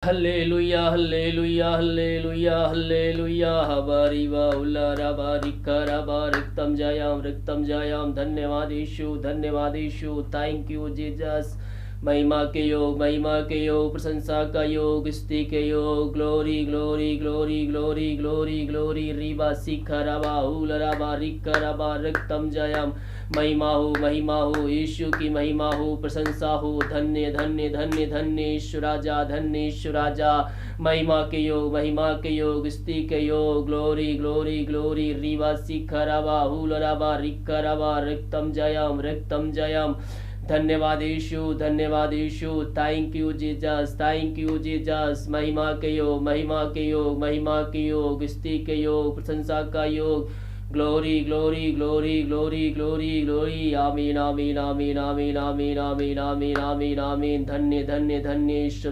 Hallelujah hallelujah hallelujah hallelujah हबारिवा उल्लाराबा रिक्काराबा रिक्तम जयाम धन्यवादेशु थैंक यू जीसस। महिमा के योग प्रशंसा का योग स्तुति के योग glory glory glory glory glory glory रीबा सिखराबा उलराबा रिक्काराबा रिक्तम जयाम। महिमा हो यीशु की महिमा हो प्रशंसा हो धन्य धन्य धन्य धन्य ईश्वर राजा। महिमा के योग स्तुति के योग ग्लोरी ग्लोरी ग्लोरी रीवा सिखराबा हुलराबा रिक्कराबा रिक्तम जयाम। धन्यवाद यीशु थैंक यू जीसस। महिमा के योग स्तुति के योग प्रशंसा का योग glory glory glory glory glory glory आमीन आमीन आमीन आमीन आमीन आमीन आमीन आमीन आमीन। धन्य धन्य धन्य ईश्वर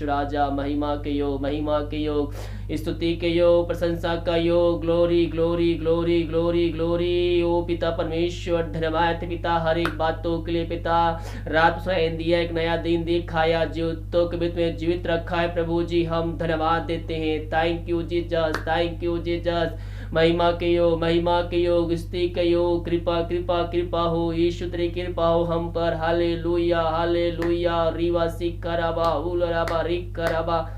राजा। महिमा के योग स्तुति के योग प्रशंसा का योग glory glory glory glory glory. ओ पिता परमेश्वर धन्यवाद पिता हर एक बातों के लिए पिता। रात स्वयं दिया एक नया दिन दिखाया जीवितों के बीच में जीवित रखा है प्रभु जी हम धन्यवाद देते हैं। Thank you Jesus. महिमा के योग स्तुति के योग कृपा हो यीशु तेरी कृपा हो हम पर हालेलुया रीवा सिखराबा उलराबा रिक्कराबा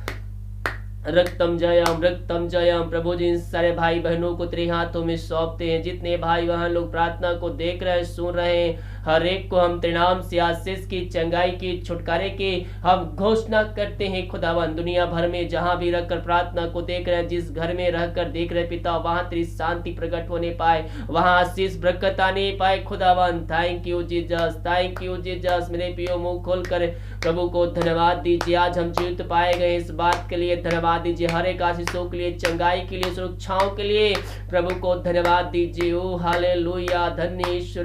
रक्तम जयम। प्रभु जी इन सारे भाई बहनों को तेरे हाथों में सौंपते हैं। जितने भाई वहां लोग प्रार्थना को देख रहे हैं सुन रहे हैं हर एक को हम तेरे नाम से आशीष की चंगाई की छुटकारे की हम घोषणा करते हैं खुदावन। दुनिया भर में जहां भी रहकर प्रार्थना को देख रहे हैं जिस घर में रहकर देख रहे पिता वहां तेरी शांति प्रकट होने पाए वहां आशीष बरकत आने पाए खुदावन। Thank you Jesus. मेरे पियो मुंह खोलकर प्रभु को धन्यवाद दीजिए। आज हम जीवित पाए गए इस बात के लिए धन्यवाद दीजिए। हर एक आशीषों के लिए चंगाई के लिए सुरक्षाओं के लिए प्रभु को धन्यवाद दीजिए। ओ हालेलुया धन्य ईश्वर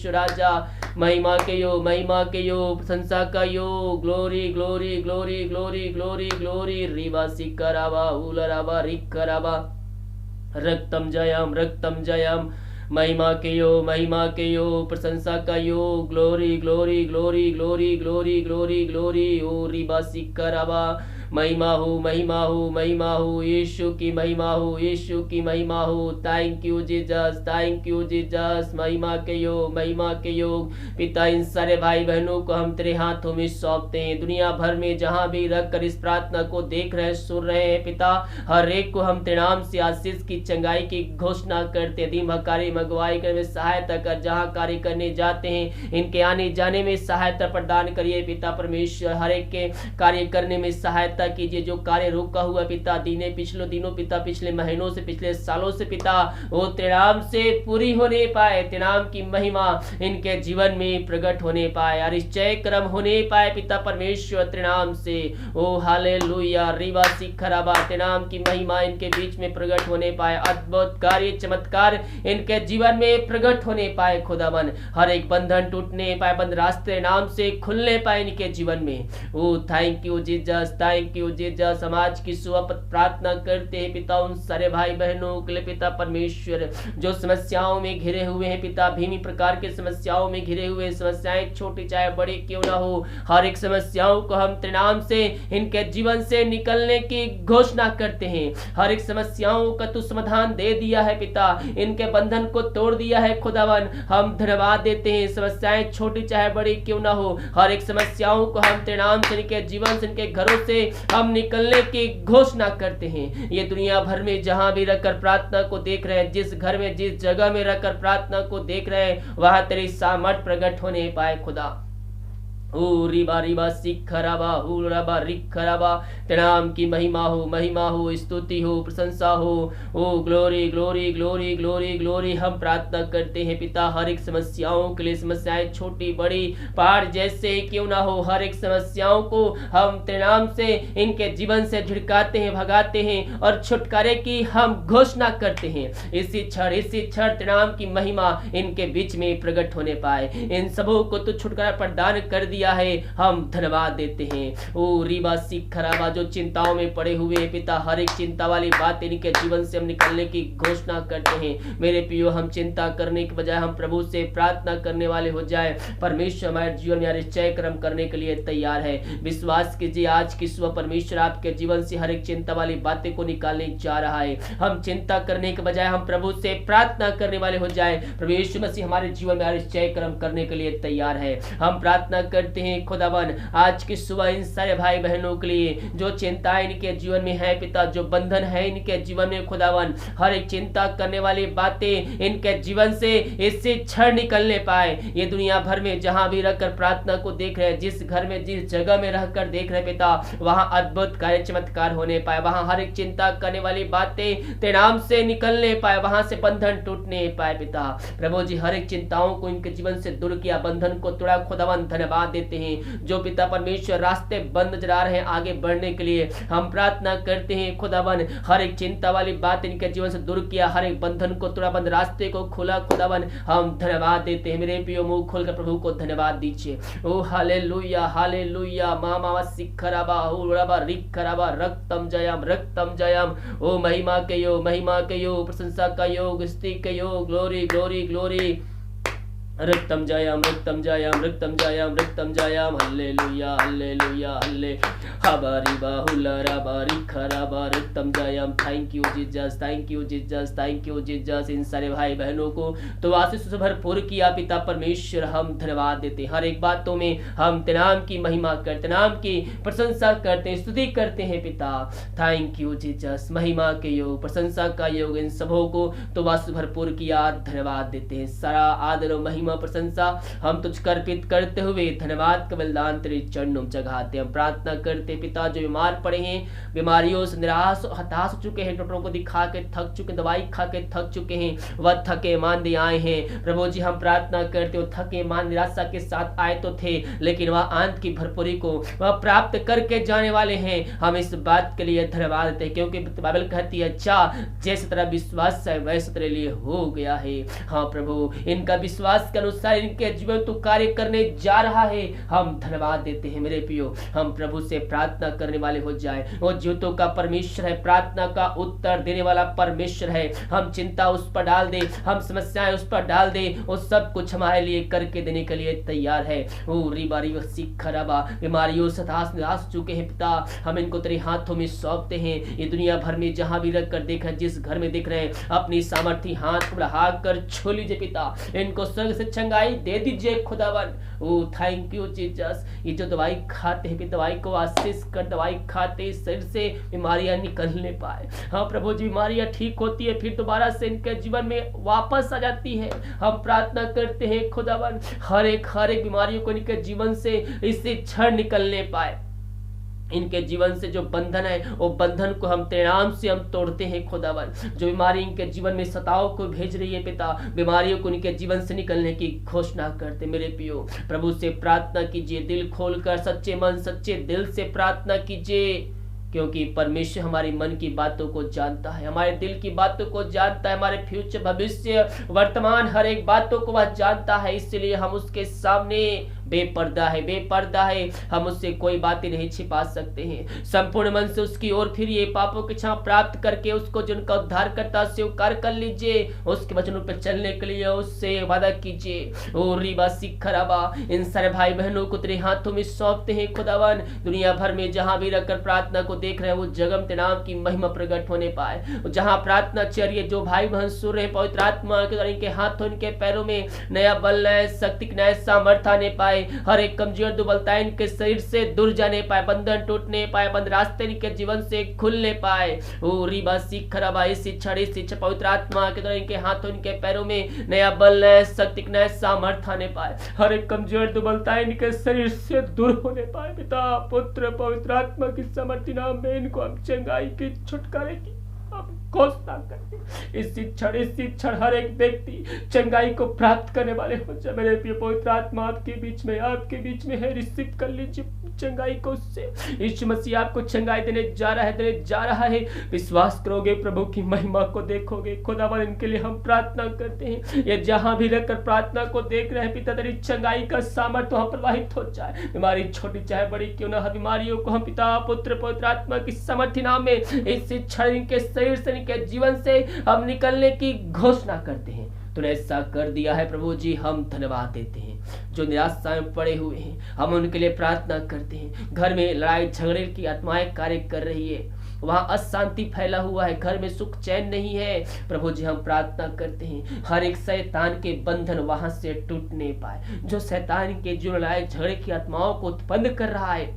राजा। महिमा के योग प्रशंसा का योग glory glory glory glory glory glory रीवा सिखराबा उलराबा रिक्कराबा रक्तम जयम। महिमा के योग प्रशंसा का योग glory glory glory glory glory glory glory ओ रीबा सिखराबा। महिमा हो यीशु की महिमा हो थैंक यू जीसस। महिमा के योग पिता इन सारे भाई बहनों को हम तेरे हाथों में सौंपते हैं। दुनिया भर में जहां भी रखकर इस प्रार्थना को देख रहे हैं सुन रहे हैं पिता हर एक को हम तेरे नाम से आशीष की चंगाई की घोषणा करते दिन कार्य अगुवाई करने में सहायता कर। जहां कार्य करने जाते हैं इनके आने जाने में सहायता प्रदान करिए पिता परमेश्वर। हर एक के कार्य करने में सहायता कीजिए। जो कार्य रुका हुआ पिता पिछले दिनों पिता पिछले महीनों से पिछले सालों से पिता वो तेरे नाम से पूरी होने पाए। तेरे नाम की महिमा इनके जीवन में प्रकट होने पाए आश्चर्य कर्म होने पाए पिता परमेश्वर तेरे नाम से। ओ हालेलुया रीवा सिखराबा तेरे नाम की महिमा इनके बीच में प्रकट होने पाए। अद्भुत कार्य चमत्कार इनके जीवन में प्रकट होने पाए खुदावन। हर एक बंधन टूटने पाए बंद रास्ते नाम से खुलने पाए इनके जीवन में। ओ थैंक यू जीसस। समाज की सुबह प्रार्थना करते हैं पिता उन सारे भाई बहनों के लिए पिता परमेश्वर जो समस्याओं में घिरे हुए हैं पिता भीमी प्रकार के समस्याओं में घिरे हुए समस्याएं छोटी चाहे बड़ी क्यों ना हो हर एक समस्याओं को हम तेरे नाम से इनके जीवन से निकलने की घोषणा करते हैं। हर एक समस्याओं का तू समाधान दे दिया है पिता इनके बंधन को तोड़ दिया है खुदावन। हम धन्यवाद देते हैं। समस्याएं छोटी चाहे बड़ी क्यों ना हो हर एक समस्याओं को हम तेरे नाम से इनके जीवन से इनके घरों से हम निकलने की घोषणा करते हैं। ये दुनिया भर में जहां भी रहकर प्रार्थना को देख रहे हैं जिस घर में जिस जगह में रहकर प्रार्थना को देख रहे हैं वहां तेरी सामर्थ प्रकट होने पाए खुदा। ओ रीबा सिखराबा हुलराबा रिक्कराबा तेरे नाम की महिमा हो स्तुति हो प्रशंसा हो। ओ glory glory glory glory glory हम प्रार्थना करते हैं पिता हर एक समस्याओं के लिए समस्याएं छोटी बड़ी पहाड़ जैसे क्यों ना हो हर एक समस्याओं को हम तेरे नाम से इनके जीवन से झिड़काते हैं भगाते हैं और छुटकारे की हम घोषणा करते हैं। इसी क्षण तेरे नाम की महिमा इनके बीच में प्रकट होने पाए। इन सबों को तो छुटकारा प्रदान कर दिया दिया है, हम धन्यवाद देते हैं। ओ रीबा सिखराबा, जो चिंताओं में पड़े हुए हैं पिता, हर एक चिंता वाली बात इनके जीवन से हम निकलने की घोषणा करते हैं। मेरे प्रियो, हम चिंता करने के बजाय हम प्रभु से प्रार्थना करने वाले हो जाए। परमेश्वर हमारे जीवन में निश्चय कर्म करने के लिए तैयार है। विश्वास कीजिए, आज की सुबह परमेश्वर आपके जीवन से हर एक चिंता वाली बातें को निकालने जा रहा है। हम चिंता करने के बजाय हम प्रभु से प्रार्थना करने वाले हो जाए। प्रभु यीशु मसीह हमारे जीवन में निश्चय कर्म करने के लिए तैयार है। हम प्रार्थना करते हैं खुदावन, आज की सुबह इन सारे भाई बहनों के लिए जो चिंताएं इनके जीवन में है पिता, जो बंधन है इनके जीवन में खुदावन, हर एक चिंता करने वाली बातें इनके जीवन से इससे क्षण निकलने पाए। ये दुनिया भर में जहां भी रहकर प्रार्थना को देख रहे हैं, जिस घर में जिस जगह में रहकर देख रहे पिता, वहां अद्भुत कार्य चमत्कार होने पाए, वहां हर एक चिंता करने वाली बातें तेरे नाम से निकलने पाए, वहां से बंधन टूटने पाए पिता। प्रभु जी, हर एक चिंताओं को इनके जीवन से दूर किया, बंधन को तोड़ा खुदावन, धन्यवाद देते हैं। जो पिता परमेश्वर रास्ते बंद नजर आ रहे हैं आगे बढ़ने के लिए, हम प्रार्थना करते हैं खुदावन, हर एक चिंता वाली बात इनके जीवन से दूर किया, हर एक बंधन को तोड़ा, बंद रास्ते को खुला खुदावन, हम धन्यवाद देते हैं। मेरे प्रियो, मुंह खोलकर प्रभु को धन्यवाद दीजिए। ओ हालेलुया हालेलुया, मामा सिखराबा हुरबा रिखराबा, रक्तम जयम। ओ महिमा के योग, महिमा के योग, प्रशंसा का योग, स्तुति के योग, ग्लोरी ग्लोरी ग्लोरी, रक्तम जयम रक्तम जयम रक्तम जयम रक्तम जयम, हल्लेलुया हल्लेलुया हल्ले हबारी बाहुलरा बारी खराबा, रक्तम जयम। Thank you Jesus, thank you Jesus, thank you Jesus. इन सारे भाई बहनों को तो आशीष से भरपूर किया पिता परमेश्वर, हम धन्यवाद देते हैं। हर एक बातों में हम तेरे नाम की महिमा करते, नाम की प्रशंसा करते हैं, स्तुति करते हैं पिता। थैंक यू जीसस, महिमा के योग, प्रशंसा का योग इन सबों को तो आशीष भरपूर किया, धन्यवाद देते हैं। सारा आदर और महिमा प्रशंसा हम तुझ अर्पित करते हुए धन्यवाद का बलिदान तेरे चरणों में चढ़ाते। हम प्रार्थना करते पिता, जो बीमार पड़े हैं, बीमारियों से निराश हताश हो चुके हैं, डॉक्टरों को दिखा के थक चुके, दवाई खा के थक चुके हैं, वह थके मांदे आए हैं। प्रभु जी, हम प्रार्थना करते हो, थके मान निराशा के साथ आए तो थे, लेकिन वह आनंद की भरपूरी को वह प्राप्त करके जाने वाले हैं। हम इस बात के लिए धन्यवाद देते हैं, क्योंकि बाइबल कहती है, अच्छा जैसे तेरा विश्वास है वैसे तेरे लिए हो गया है। हाँ प्रभु, इनका विश्वास के अनुसार इनके जीवन तो कार्य करने जा रहा है, हम धन्यवाद देते हैं। मेरे प्रियो, हम प्रभु से प्रार्थना करने वाले हो जाए। वो जीवतों का परमेश्वर है, प्रार्थना का उत्तर देने वाला परमेश्वर है। हम चिंता उस पर डाल दे, हम समस्याएं उस पर डाल दे, वो सब कुछ हमारे लिए करके देने के लिए तैयार है। वो रिबारी खराबा, बीमारियों से निराश चुके हैं पिता, हम इनको तेरे हाथों में सौंपते हैं। ये दुनिया भर में जहां भी रख कर देख रहे हैं, जिस घर में देख रहे हैं, अपनी सामर्थ्य हाथ को बढ़ा कर छू लीजिए पिता, इनको स्वर्ग से चंगाई दे दीजिए खुदावन। ओ थैंक यू जीसस। ये जो दवाई खाते हैं, दवाई को आशीष कर, दवाई खाते शरीर से बीमारियां निकलने पाए। हाँ प्रभु जी, बीमारियां ठीक होती है, फिर दोबारा से इनके जीवन में वापस आ जाती है। हम प्रार्थना करते हैं खुदावन, हर एक बीमारियों को इनके जीवन से इससे क्षण निकलने पाए। इनके जीवन से जो बंधन है, वो बंधन को हम तेरे नाम से हम तोड़ते हैं खुदावन। जो बीमारी इनके जीवन में सताव को भेज रही है पिता, बीमारियों को इनके जीवन से निकलने की घोषणा करते। मेरे प्रियो, प्रभु से प्रार्थना कीजिए, दिल खोलकर सच्चे मन सच्चे दिल से प्रार्थना कीजिए, क्योंकि परमेश्वर हमारे मन की बातों को जानता है, हमारे दिल की बातों को जानता है, हमारे फ्यूचर भविष्य वर्तमान हर एक बातों को वह जानता है। इसलिए हम उसके सामने बेपर्दा है, हम उससे कोई बातें नहीं छिपा सकते हैं। संपूर्ण मन से उसकी ओर फिरिए, पापों की क्षमा प्राप्त करके उसको जिनका उद्धार करता स्वीकार कर लीजिए, उसके वचनों पर चलने के लिए उससे वादा कीजिए। ओ रीबा सिखराबा, इन सारे भाई बहनों को तेरे हाथों में सौंपते हैं खुदावन। दुनिया भर में जहां भी रहकर प्रार्थना को देख रहे हैं, वो जगम तेरे नाम की महिमा प्रकट होने पाए। जहां प्रार्थना चल रही है, जो भाई बहन सुन रहे हैं, पवित्र आत्मा के द्वारा इनके हाथों इनके पैरों में नया बल, नया शक्ति, नया सामर्थ्य आने पाए। हर एक कमजोर दुर्बलता इनके शरीर से दूर जाने पाए, बंधन टूटने पाए, बंद रास्ते इनके जीवन से खुलने पाए। ओ रीबा सिखराबा, इस शिक्षा पवित्र आत्मा के द्वारा इनके हाथों इनके पैरों में नया बल, नया शक्ति, नया सामर्थ्य आने पाए। हर एक कमजोर दुर्बलता इनके शरीर से दूर होने पाए। पिता पुत्र पवित्र आत्मा की समर्थी नाम में इनको हम चंगाई की, छुटकारे की घोषणा करते हैं इस क्षण हर एक व्यक्ति चंगाई को प्राप्त करने वाले हो जाए। मेरे प्रिय पवित्र आत्मा आपके बीच में है, रिसीव कर लीजिए चंगाई को उससे। यीशु मसीह आपको चंगाई देने जा रहा है। विश्वास करोगे, प्रभु की महिमा को देखोगे। खुदावन इनके लिए हम प्रार्थना करते हैं, ये जहां भी रहकर प्रार्थना को देख रहे हैं पिता, तेरी चंगाई का सामर्थ्य वहां प्रवाहित हो जाए। बीमारी छोटी चाहे बड़ी क्यों ना, बीमारियों को हम पिता पुत्र पवित्र आत्मा की सामर्थ्य नाम में इस क्षण के शरीर से, इनके जीवन से हम निकलने की घोषणा करते हैं। तूने ऐसा कर दिया है प्रभु जी, हम धन्यवाद देते हैं। जो निराशा में पड़े हुए हैं हम उनके लिए प्रार्थना करते हैं। घर में लड़ाई झगड़े की आत्माएं कार्य कर रही है, वहां अशांति फैला हुआ है, घर में सुख चैन नहीं है, प्रभु जी हम प्रार्थना करते हैं हर एक शैतान के बंधन वहां से टूटने पाए। जो शैतान के जो लड़ाई झगड़े की आत्माओं को उत्पन्न कर रहा है,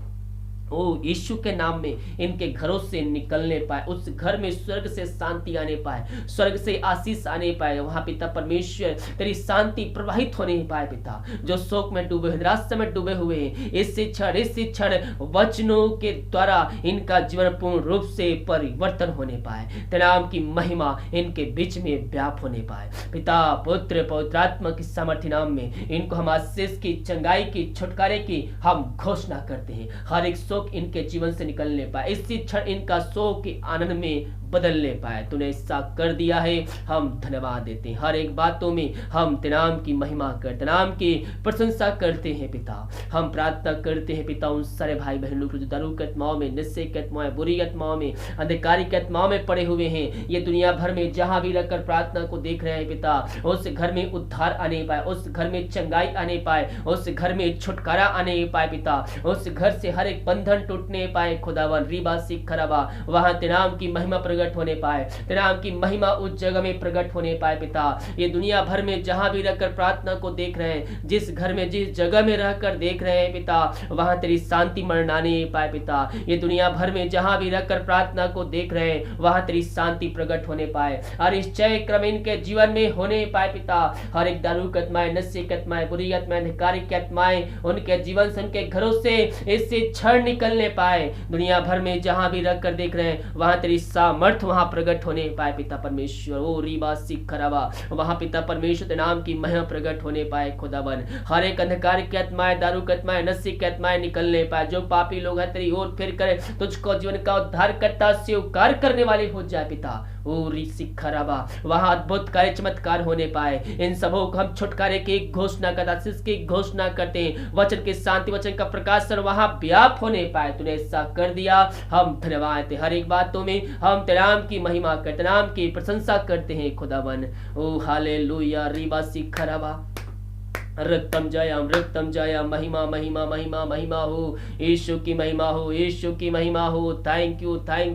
ओ यीशु के नाम में इनके घरों से निकलने पाए। उस घर में स्वर्ग से शांति आने पाए, स्वर्ग से आशीष आने पाए। वहां पिता परमेश्वर तेरी शांति प्रवाहित होने पाए। पिता जो शोक में डूबे हैं, निराशा में डूबे हुए हैं, इस क्षण वचनों के द्वारा इनका जीवन पूर्ण रूप से परिवर्तन होने पाए। तेरे नाम की महिमा इनके बीच में व्याप होने पाए। पिता पुत्र पवित्र आत्मा की सामर्थ्य नाम में इनको हम आशीष की, चंगाई की, छुटकारे की हम घोषणा करते हैं। हर एक इनके जीवन से निकलने पाए, इसी क्षण इनका शोक के आनंद में बदलने पाए। तूने ऐसा कर दिया है, हम धन्यवाद देते हैं। हर एक बातों में हम तेरे नाम की महिमा करते, नाम की प्रशंसा करते हैं। पिता हम प्रार्थना करते हैं पिता उन सारे भाई बहनों को जो दारू की आत्माओं में, नशे की आत्माओं, बुरी आत्माओं में, अंधकारी की आत्माओं में पड़े हुए हैं। ये दुनिया भर में जहां भी रहकर प्रार्थना को देख रहे हैं पिता, उस घर में उद्धार आने पाए, उस घर में चंगाई आने पाए, उस घर में छुटकारा आने पाए। पिता उस घर से हर एक बंधन टूटने पाए। खुदावन रीबा सिख खराबा वहां तेरे नाम की महिमा प्रकट होने पाए, तेरे नाम की महिमा उस जगह में प्रकट होने पाए। पिता ये दुनिया भर में जहां भी रहकर प्रार्थना को देख रहे हैं, जिस घर में जिस जगह में रहकर देख रहे हैं पिता, वहां तेरी शांति मरनाने पाए। पिता ये दुनिया भर में जहां भी रहकर प्रार्थना को देख रहे हैं, वहां तेरी शांति प्रकट होने पाए और इस चय क्रम इनके जीवन में होने पाए। पिता हर एक दारू की आत्माएं, नशे की आत्माएं, बुरी आत्माएं, अंधकार की आत्माएं उनके जीवन से, उनके घरों से इससे क्षण निकलने पाए। दुनिया भर में जहां भी रहकर देख रहे हैं, वहां तेरी सामर्थ्य वहां प्रकट होने पाए। पिता परमेश्वर ओ रीबा सिख खराबा वहां पिता परमेश्वर के नाम की महिमा प्रकट होने पाए। खुदावन हर एक अंधकार की आत्माएं, दारू की आत्माएं, नशे की आत्माएं निकलने पाए। जो पापी लोग हैं तेरी ओर फिर कर तुझको जीवन का उद्धारकर्ता स्वीकार करने वाले हो जाए। पिता ओ ऋषि खराबा वहां अद्भुत कार्य चमत्कार होने पाए। इन सबों को हम छुटकारे की घोषणा करते, आशीष की घोषणा करते हैं। वचन के शांति, वचन का प्रकाशन वहां व्याप होने पाए। तूने ऐसा कर दिया, हम धन्यवाद देते। हर एक बातों में हम तेरे नाम की महिमा करते, नाम की प्रशंसा करते हैं। खुदावन ओ हालेलुया रीबा सिख खराबा रक्तम जयम महिमा महिमा महिमा महिमा हो, यीशु की महिमा हो, यीशु की महिमा हो। Thank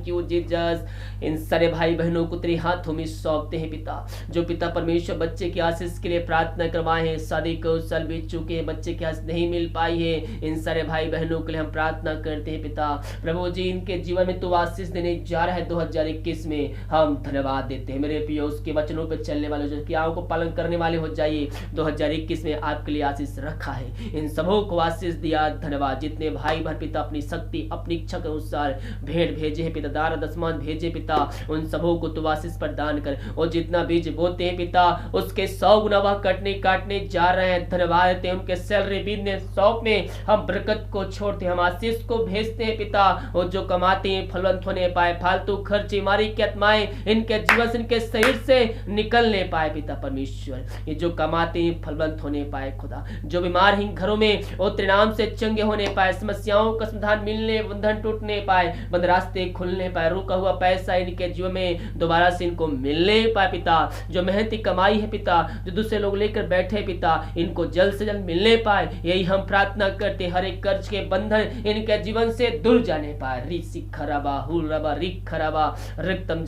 you Jesus. इन सारे भाई बहनों को तेरे हाथों में सौंपते हैं पिता। जो पिता परमेश्वर बच्चे की आशीष के लिए प्रार्थना करवाए हैं, शादी को साल बीत चुके हैं, बच्चे की आशीष नहीं मिल पाई है, इन सारे भाई बहनों के लिए हम प्रार्थना करते हैं पिता। प्रभु जी इनके जीवन में तू आशीष देने जा रहा है 2021 में, हम धन्यवाद देते हैं। मेरे प्रिय उसके वचनों पर चलने वाले, जो क्रियाओं को पालन करने वाले हो जाइए। 2021 में आपके लिए आशीष रखा है, इन सबों को आशीष दिया। धन्यवाद। जितने भाई बहन पिता अपनी शक्ति, अपनी इच्छा के अनुसार भेंट भेजे हैं पिता, दार दसमान भेजे पिता, उन सबों को तू आशीष प्रदान कर। और जितना बीज बोते हैं पिता, उसके 100 गुना वह काटने जा रहे हैं। धन्यवाद देते हैं। उनके सैलरी बिजनेस शॉप में हम बरकत को छोड़ते हैं, हम आशीष को भेजते हैं पिता। और जो कमाते हैं फलवंत होने पाए, फालतू खर्च, बीमारी की आत्माएं इनके जीवन से, इनके शरीर से निकलने पाए पिता परमेश्वर। ये जो कमाते हैं फलवंत होने पाए खुदा। जो बीमार हैं घरों में वो तेरे नाम से चंगे होने पाए, समस्याओं का समाधान मिलने, बंधन टूटने पाए, बंद रास्ते खुलने पाए, रुका हुआ पैसा इनके जीवन में दोबारा से इनको मिलने पाए पिता। जो मेहनती कमाई है पिता, जो दूसरे लोग लेकर बैठे पिता, इनको जल्द से जल्द मिलने पाए। यही हम प्रार्थना करते। हर एक कर्ज के बंधन इनके जीवन से दूर जाने पाए। ऋषि खराबा हुरबा रिक खराबा रक्तम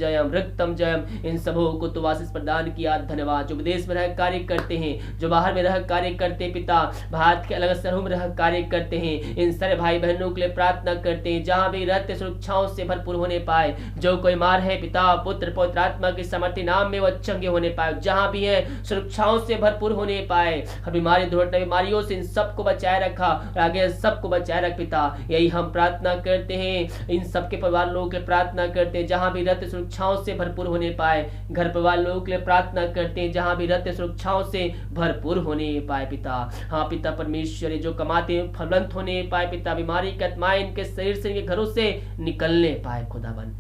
जयम इन सबों को तो आशीष प्रदान किया। धन्यवाद। जो विदेश में रह कार्य करते हैं, जो बाहर में रह कार्य कार्य करते हैं पिता, भारत के अलग शहरों में रह कार्य करते हैं, इन सारे भाई बहनों के लिए प्रार्थना करते हैं जहां भी रहते सुरक्षाओं से भरपूर होने पाए। जो कोई मार है पिता, पुत्र पवित्र आत्मा के समर्थी नाम में वो चंगे होने पाए, जहां भी है सुरक्षाओं से भरपूर होने पाए। हर बीमारी दुर्घटना बीमारियों से इन सबको बचाए रखा और आगे सबको बचाए रख पिता। यही हम प्रार्थना करते हैं, इन सबके परिवार लोगों के लिए प्रार्थना करते हैं जहां भी रहते सुरक्षाओं से भरपूर होने पाए। घर परिवार लोगों के लिए प्रार्थना करते हैं जहां भी रहते सुरक्षाओं से भरपूर होने पाए पिता। हाँ पिता परमेश्वर, जो कमाते फलवंत होने पाए पिता, बीमारी की आत्माएं इनके शरीर से, इनके घरों से निकलने पाए खुदावन।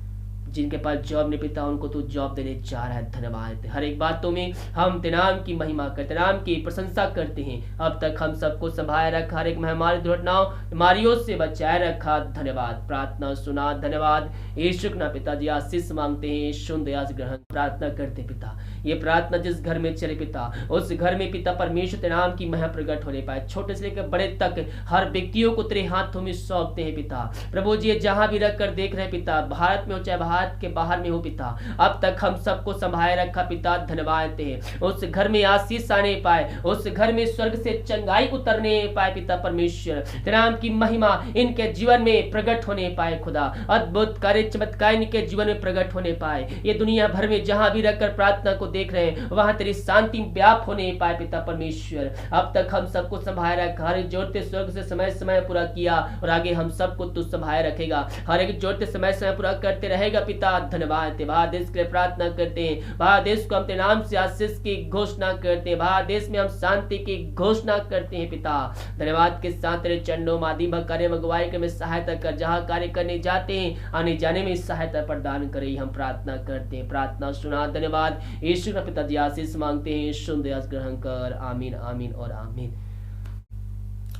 जिनके पास जॉब नहीं पिता, उनको तू जॉब देने जा रहा है, धन्यवाद। हर एक बातों में हम तेरे नाम की महिमा करते, नाम की प्रशंसा करते हैं। अब तक हम सबको संभाले रखा, हर एक महामारी दुर्घटनाओं बीमारियों से बचाए रखा, धन्यवाद। प्रार्थना सुना, धन्यवाद यीशु के नाम पिताजी आशीष मांगते हैं, सुन दया से ग्रहण प्रार्थना करते पिता। ये प्रार्थना जिस घर में चले पिता, उस घर में पिता परमेश्वर तेरे नाम की महिमा प्रकट होने पाए। छोटे से लेकर बड़े तक हर व्यक्तियों को तेरे हाथों में सौंपते हैं पिता। प्रभु जी जहां भी रख कर देख रहे पिता, भारत में हो चाहे भारत के बाहर में हो पिता, अब तक हम सबको संभाले रखा पिता, धन्यवाद है। उस घर में आशीष आने पाए, उस घर में स्वर्ग से चंगाई उतरने पाए पिता परमेश्वर। तेरे नाम की महिमा इनके जीवन में प्रकट होने पाए खुदा, अद्भुत कार्य चमत्कार इनके जीवन में प्रकट होने पाए। ये दुनिया भर में जहां भी रहकर प्रार्थना को देख रहे हैं, वहां तेरी शांति व्याप्त होने पाए पिता परमेश्वर। अब तक हम सबको संभाले रखा, हर एक जोड़ते स्वर्ग से समय समय पूरा किया और आगे हम सबको तू संभाले रखेगा, हर एक जोड़ते समय समय पूरा करते रहेगा पिता, धन्यवाद। भारत देश के लिए प्रार्थना करते हैं, भारत देश को हम तेरे नाम से आशीष की घोषणा करते हैं, भारत देश में हम शांति की घोषणा करते हैं पिता। धन्यवाद के साथ तेरे चरणों मादी कार्य अगुवाई के में सहायता कर, जहां कार्य करने जाते हैं आने जाने में सहायता प्रदान करे, हम प्रार्थना करते हैं। प्रार्थना सुना, धन्यवाद यीशु के पिताजी आशीष मांगते हैं, सुन दया ग्रहण कर, आमीन आमीन और आमीन।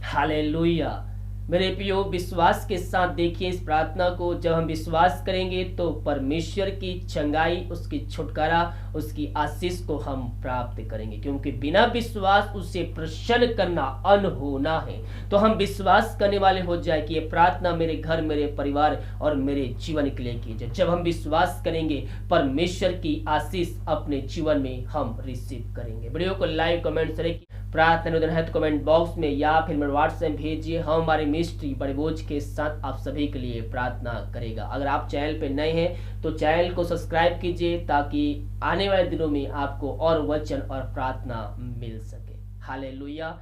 हालेलुया। मेरे प्रियो, विश्वास के साथ देखिए इस प्रार्थना को। जब हम विश्वास करेंगे तो परमेश्वर की चंगाई, उसकी छुटकारा, उसकी आशीष को हम प्राप्त करेंगे, क्योंकि बिना विश्वास उसे प्रसन्न करना अनहोना है। तो हम विश्वास करने वाले हो जाए कि ये प्रार्थना मेरे घर, मेरे परिवार और मेरे जीवन के लिए की जाए। जब हम विश्वास करेंगे, परमेश्वर की आशीष अपने जीवन में हम रिसीव करेंगे। वीडियो को लाइक कमेंट करें, प्रार्थना निवेदन है तो कमेंट बॉक्स में या फिर मेरे व्हाट्सएप भेजिए। हम हमारे मिस्ट्री बड़े बोझ के साथ आप सभी के लिए प्रार्थना करेगा। अगर आप चैनल पे नए हैं तो चैनल को सब्सक्राइब कीजिए, ताकि आने वाले दिनों में आपको और वचन और प्रार्थना मिल सके। हालेलुया।